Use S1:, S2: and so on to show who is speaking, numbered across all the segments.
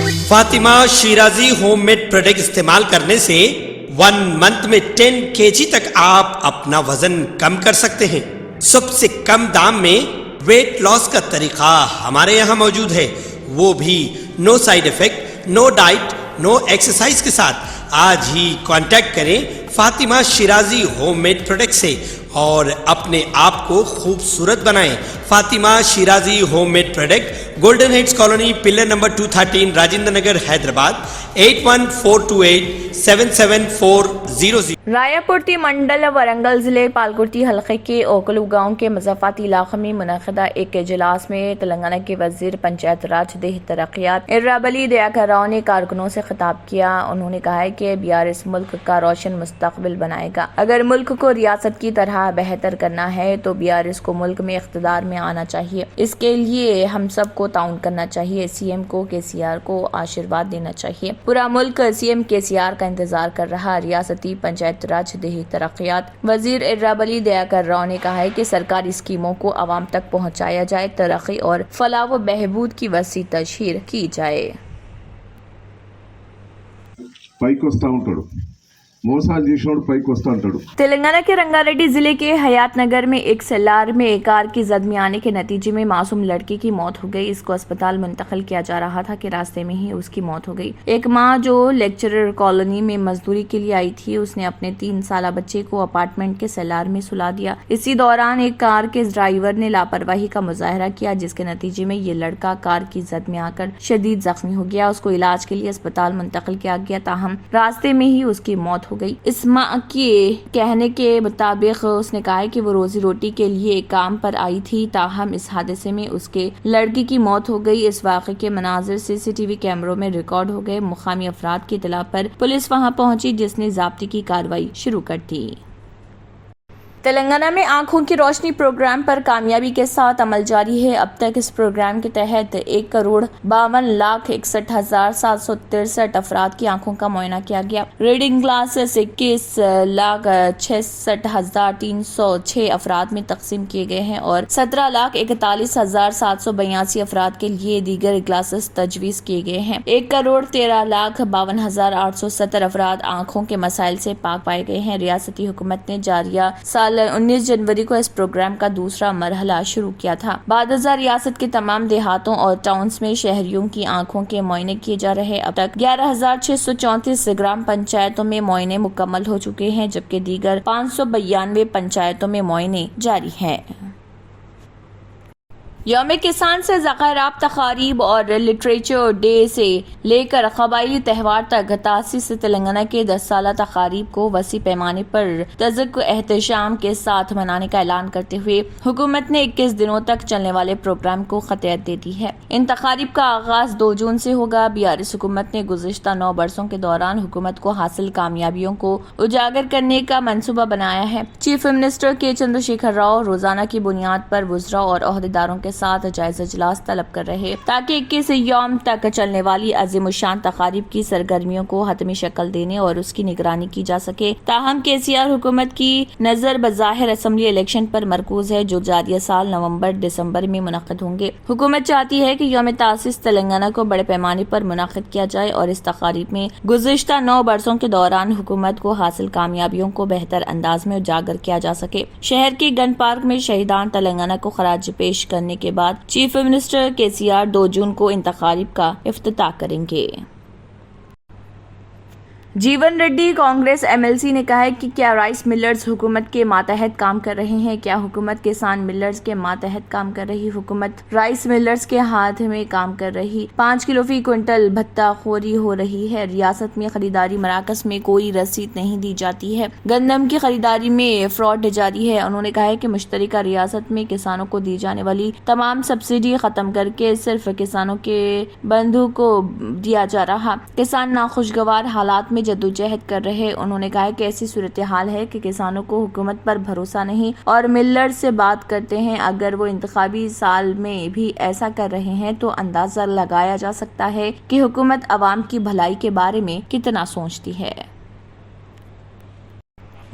S1: Fatima Shirazi homemade product استعمال کرنے سے 1 منتھ میں 10 kg تک آپ اپنا وزن کم کر سکتے ہیں. سب سے کم دام میں ویٹ لاس کا طریقہ ہمارے یہاں موجود ہے، وہ بھی no side effect, no diet, no exercise کے ساتھ. آج ہی کانٹیکٹ کریں Fatima Shirazi homemade product سے اور اپنے آپ کو خوبصورت بنائیں. Fatima Shirazi homemade product, golden heights colony, pillar number 213، Rajendra Nagar, Hyderabad. 8142877400.
S2: Rayaparthi mandal Warangal ضلع پالکوٹی حلقے کے اوکلو گاؤں کے مضافاتی علاقے میں منعقدہ ایک اجلاس میں تلنگانہ کے وزیر پنچایت راج دیہی ترقیات ارابلی دیاکر راؤ نے کارکنوں سے خطاب کیا. انہوں نے کہا کہ BRS ملک کا روشن مستقبل بنائے گا. اگر ملک کو ریاست کی طرح بہتر کرنا ہے تو BRS کو ملک میں اقتدار میں آنا چاہیے. اس کے لیے ہم سب کو تعاون کرنا چاہیے. CM کو KCR کو آشیرواد دینا چاہیے. پورا ملک CM KCR کا انتظار کر رہا. ریاستی پنچایت راج دیہی ترقیات وزیر ارابلی دیاکر راؤ نے کہا ہے کہ سرکاری اسکیموں کو عوام تک پہنچایا جائے، ترقی اور فلاح و بہبود کی وسیع تشہیر کی جائے.
S3: పైకి వస్తూ ఉంటాడు, మోసాలు చేసినోడు పైకి వస్తూ ఉంటాడు.
S2: تلنگانہ کے رنگاریڈی ضلع کے حیات نگر میں ایک سیلار میں ایک کار کی زد میں آنے کے نتیجے میں معصوم لڑکی کی موت ہو گئی. اس کو اسپتال منتقل کیا جا رہا تھا کہ راستے میں ہی اس کی موت ہو گئی. ایک ماں جو لیکچرر کالونی میں مزدوری کے لیے آئی تھی، اس نے اپنے 3 سالہ بچے کو اپارٹمنٹ کے سیلار میں سلا دیا. اسی دوران ایک کار کے ڈرائیور نے لاپرواہی کا مظاہرہ کیا، جس کے نتیجے میں یہ لڑکا کار کی زد میں آ کر شدید زخمی ہو گیا. اس کو علاج کے لیے اسپتال منتقل کیا گیا، تاہم راستے میں ہی اس کی موت ہو گئی. اس ماں کے کہنے کے مطابق اس نے کہا کہ وہ روزی روٹی کے لیے ایک کام پر آئی تھی، تاہم اس حادثے میں اس کے لڑکی کی موت ہو گئی. اس واقعے کے مناظر CCTV کیمروں میں ریکارڈ ہو گئے. مقامی افراد کی اطلاع پر پولیس وہاں پہنچی، جس نے ضابطے کی کارروائی شروع کر دی. تلنگانہ میں آنکھوں کی روشنی پروگرام پر کامیابی کے ساتھ عمل جاری ہے. اب تک اس پروگرام کے تحت 1,52,61,763 افراد کی آنکھوں کا معائنہ کیا گیا. ریڈنگ گلاسز 21,66,306 افراد میں تقسیم کیے گئے ہیں اور 17,41,782 افراد کے لیے دیگر گلاسز تجویز کیے گئے ہیں. 1,13,52,870 افراد آنکھوں کے مسائل سے پاک پائے گئے ہیں. ریاستی حکومت نے جاریہ سال 19 جنوری کو اس پروگرام کا دوسرا مرحلہ شروع کیا تھا. بعد ازاں ریاست کے تمام دیہاتوں اور ٹاؤنز میں شہریوں کی آنکھوں کے معائنے کیے جا رہے. اب تک 11,634 گرام پنچایتوں میں معائنے مکمل ہو چکے ہیں، جبکہ دیگر 592 پنچایتوں میں معائنے جاری ہیں. یوم کسان سے ذخائرات تقاریب اور لٹریچر ڈے سے لے کر قبائلی تہوار تک تاسیس تلنگانہ کے 10 سالہ تقاریب کو وسیع پیمانے پر تزک احتشام کے ساتھ منانے کا اعلان کرتے ہوئے حکومت نے 21 دنوں تک چلنے والے پروگرام کو قطعیت دے دی ہے. ان تقاریب کا آغاز 2 جون سے ہوگا. BRS حکومت نے گزشتہ 9 برسوں کے دوران حکومت کو حاصل کامیابیوں کو اجاگر کرنے کا منصوبہ بنایا ہے. چیف منسٹر کے چندر شیکھر راؤ روزانہ کی بنیاد پر وزراء اور عہدیداروں کے ساتھ جائزہ اجلاس طلب کر رہے تاکہ 21 یوم تک چلنے والی عظیم الشان تقاریب کی سرگرمیوں کو حتمی شکل دینے اور اس کی نگرانی کی جا سکے. تاہم KCR حکومت کی نظر بظاہر اسمبلی الیکشن پر مرکوز ہے، جو جاریہ سال نومبر دسمبر میں منعقد ہوں گے. حکومت چاہتی ہے کہ یوم تاسیس تلنگانہ کو بڑے پیمانے پر منعقد کیا جائے اور اس تقاریب میں گزشتہ 9 برسوں کے دوران حکومت کو حاصل کامیابیوں کو بہتر انداز میں اجاگر کیا جا سکے. شہر کے گن پارک میں شہیدان تلنگانہ کو خراج پیش کرنے کے بعد چیف منسٹر KCR 2 جون کو ان تقاریب کا افتتاح کریں گے. جیون ریڈی کانگریس MLC نے کہا ہے کہ کیا رائس ملرز حکومت کے ماتحت کام کر رہے ہیں؟ کیا حکومت کسان ملرز کے ماتحت کام کر رہی؟ حکومت رائس ملرز کے ہاتھ میں کام کر رہی. 5 کلو فی کوئنٹل بھتہ خوری ہو رہی ہے. ریاست میں خریداری مراکز میں کوئی رسید نہیں دی جاتی ہے. گندم کی خریداری میں فراڈ جاری ہے. انہوں نے کہا ہے کہ مشترکہ ریاست میں کسانوں کو دی جانے والی تمام سبسڈی ختم کر کے صرف کسانوں کے بندھو کو دیا جا رہا. کسان ناخوشگوار حالات میں جدوجہد کر رہے. انہوں نے کہا کہ ایسی صورتحال ہے کہ کسانوں کو حکومت پر بھروسہ نہیں اور ملر سے بات کرتے ہیں. اگر وہ انتخابی سال میں بھی ایسا کر رہے ہیں تو اندازہ لگایا جا سکتا ہے کہ حکومت عوام کی بھلائی کے بارے میں کتنا سوچتی ہے.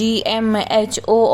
S2: DMHO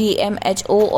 S2: DMHO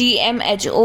S2: DMHO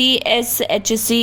S2: TSHC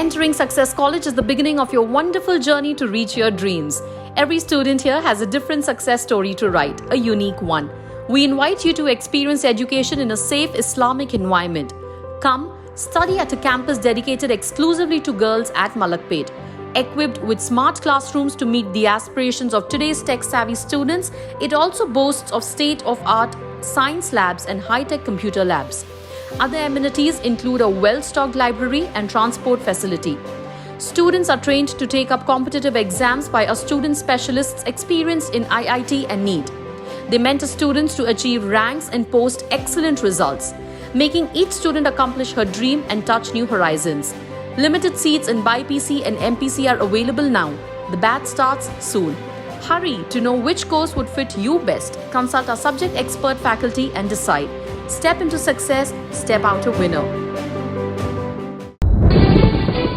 S4: Entering Success College is the beginning of your wonderful journey to reach your dreams. Every student here has a different success story to write, a unique one. We invite you to experience education in a safe Islamic environment. Come, study at a campus dedicated exclusively to girls at Malakpet. Equipped with smart classrooms to meet the aspirations of today's tech-savvy students, it also boasts of state-of-art science labs and high-tech computer labs. Other amenities include a well-stocked library and transport facility. Students are trained to take up competitive exams by our student specialists experienced in IIT and NEET. They mentor students to achieve ranks and post excellent results, making each student accomplish her dream and touch new horizons. Limited seats in BIPC and MPC are available now. The batch starts soon. Hurry to know which course would fit you best. Consult our subject expert faculty and decide. Step into success, step out a winner.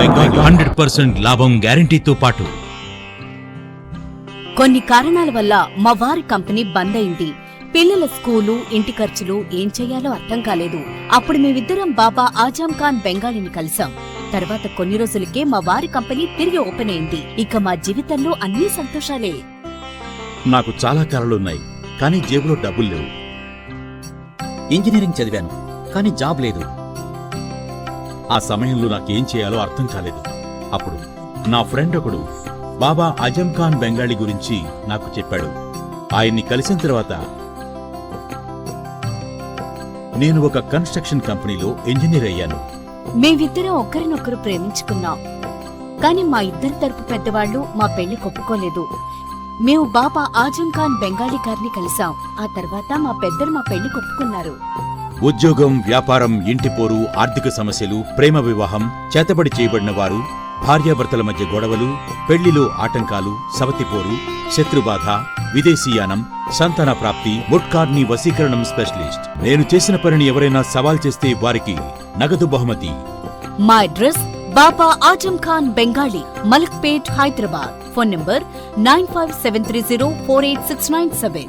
S5: Bengali 100% లాభం గ్యారెంటీతో పాటు
S6: కొన్ని కారణాల వల్ల మా వారి company బంద్ అయింది. పిల్లల school, ఇంటి ఖర్చులు ఏం చెయ్యాలో అర్థం కాలేదు. అప్పుడు మేమిద్దరం బాబా ఆజం ఖాన్ బెంగాలీని కలిసాం. తర్వాత కొన్ని రోజులకే మా వారి కంపెనీ తిరిగి ఓపెన్ అయింది. ఇక మా జీవితంలో అన్ని సంతోషాలే.
S7: నాకు చాలా కలలున్నాయి, కానీ జేబులో డబ్బులు లేవు.
S8: ఇంజనీరింగ్ చదివాను, కానీ జాబ్ లేదు.
S7: ఆ సమయంలో నాకేం చేయాలో అర్థం కాలేదు. అప్పుడు నా ఫ్రెండ్ ఒకడు బాబా ఆజం ఖాన్ బెంగాలీ గురించి నాకు చెప్పాడు. ఆయన్ని కలిసిన తర్వాత నేను ఒక కన్స్ట్రక్షన్ కంపెనీలో ఇంజనీర్ అయ్యాను.
S6: మేమిద్దరం ఒకరినొకరు ప్రేమించుకున్నాం. కాని మా ఇద్దరి తరపు పెద్దవాళ్లు మా పెళ్లి ఒప్పుకోలేదు. మేము బాబా ఆజం ఖాన్ బెంగాలీ గారిని కలిసాం. ఆ తర్వాత మా పెద్దలు మా పెళ్లి ఒప్పుకున్నారు.
S7: ఉద్యోగం, వ్యాపారం, ఇంటిపోరు, ఆర్థిక సమస్యలు, ప్రేమ వివాహం, చేతబడి చేయబడిన వారు, భార్యాభర్తల మధ్య గొడవలు, పెళ్లిలో ఆటంకాలు, సవతిపోరు, శత్రుబాధ, విదేశీయానం, సంతాన ప్రాప్తి, ముట్కార్ని వశీకరణం స్పెషలిస్ట్. నేను చేసిన పనిని ఎవరైనా సవాల్ చేస్తే వారికి నగదు బహుమతి.
S6: మా address Baba Azam Khan Bengali, Malakpet, Hyderabad. Phone number 9573048697.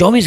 S9: 24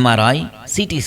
S9: MRI, CT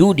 S9: 2D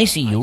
S9: ICU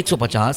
S9: 150,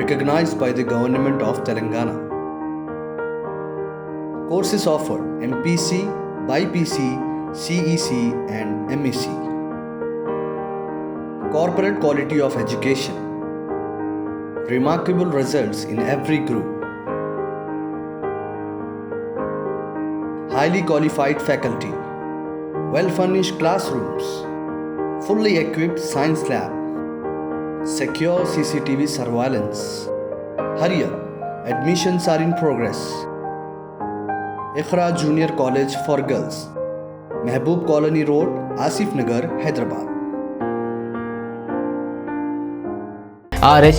S10: recognized by the Government of Telangana. Courses offered: MPC, BIPC, CEC and MEC. Corporate quality of education. Remarkable results in every group. Highly qualified faculty. Well-furnished classrooms, fully equipped science lab, secure CCTV surveillance. Hurry up, admissions are in progress. Ikhra Junior College for Girls, Mehboob Colony Road, Asif Nagar, Hyderabad.
S11: RS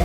S11: X